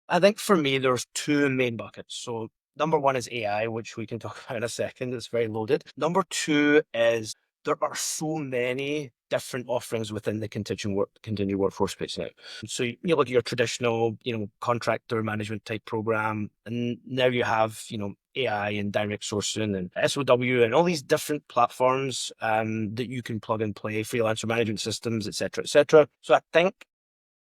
I think for me, there's two main buckets. So number one is AI, which we can talk about in a second. It's very loaded. Number two is there are so many different offerings within the contingent workforce space now. So you look at your traditional, contractor management type program, and now you have, AI and direct sourcing and SOW and all these different platforms that you can plug and play, freelancer management systems, et cetera, et cetera. So I think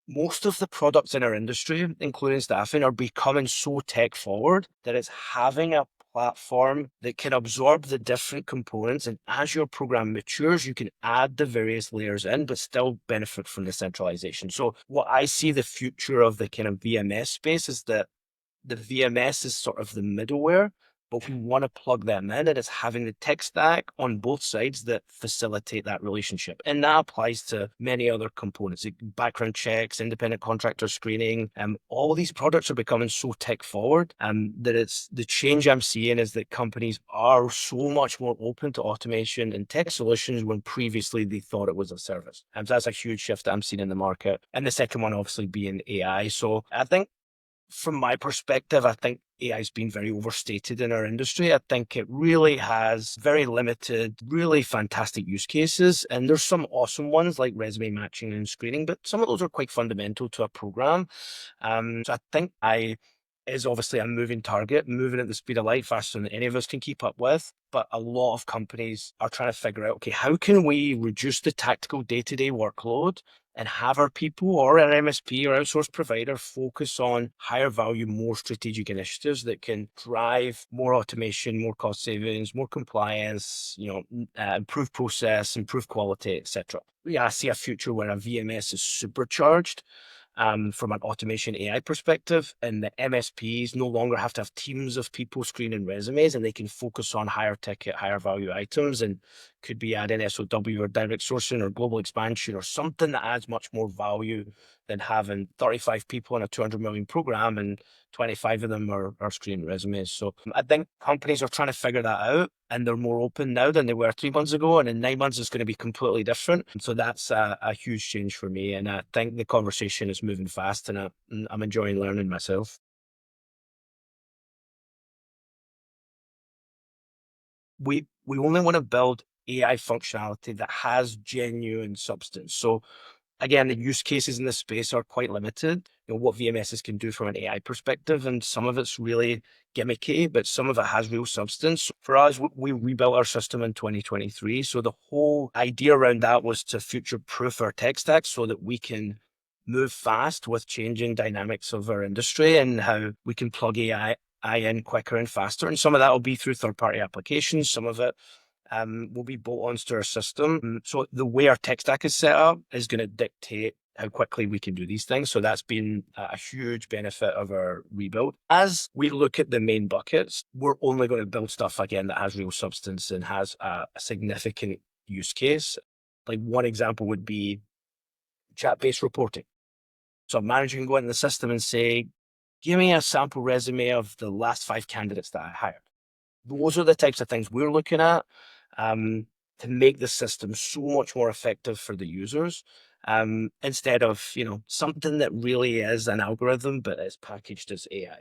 most of the products in our industry, including staffing, are becoming so tech forward that it's having a platform that can absorb the different components. And as your program matures, you can add the various layers in, but still benefit from the centralization. So what I see the future of the kind of VMS space is that the VMS is sort of the middleware, but we want to plug them in, and it's having the tech stack on both sides that facilitate that relationship. And that applies to many other components, like background checks, independent contractor screening. All these products are becoming so tech forward that it's the change I'm seeing is that companies are so much more open to automation and tech solutions when previously they thought it was a service. And so that's a huge shift that I'm seeing in the market. And the second one obviously being AI. So I think from my perspective, I think AI has been very overstated in our industry. I think it really has very limited, really fantastic use cases. And there's some awesome ones like resume matching and screening, but some of those are quite fundamental to a program. So I think I is obviously a moving target, moving at the speed of light faster than any of us can keep up with. But a lot of companies are trying to figure out, okay, how can we reduce the tactical day-to-day workload and have our people or our MSP or outsourced provider focus on higher value, more strategic initiatives that can drive more automation, more cost savings, more compliance, improve process, improve quality, etc. Yeah, I see a future where a VMS is supercharged from an automation AI perspective, and the MSPs no longer have to have teams of people screening resumes, and they can focus on higher ticket, higher value items, and could be adding SOW or direct sourcing or global expansion or something that adds much more value than having 35 people in a 200 million program and 25 of them are screening resumes. So I think companies are trying to figure that out, and they're more open now than they were 3 months ago. And in 9 months, it's going to be completely different. So that's a huge change for me. And I think the conversation is moving fast, and I'm enjoying learning myself. We only want to build AI functionality that has genuine substance. So again, the use cases in this space are quite limited. What VMSs can do from an AI perspective, and some of it's really gimmicky, but some of it has real substance. For us, we rebuilt our system in 2023. So the whole idea around that was to future-proof our tech stack so that we can move fast with changing dynamics of our industry and how we can plug AI in quicker and faster. And some of that will be through third-party applications. Some of it will be bolt-ons to our system. So the way our tech stack is set up is going to dictate how quickly we can do these things. So that's been a huge benefit of our rebuild. As we look at the main buckets, we're only going to build stuff again that has real substance and has a significant use case. Like one example would be chat-based reporting. So a manager can go into the system and say, give me a sample resume of the last 5 candidates that I hired. Those are the types of things we're looking at to make the system so much more effective for the users, instead of, something that really is an algorithm, but it's packaged as AI.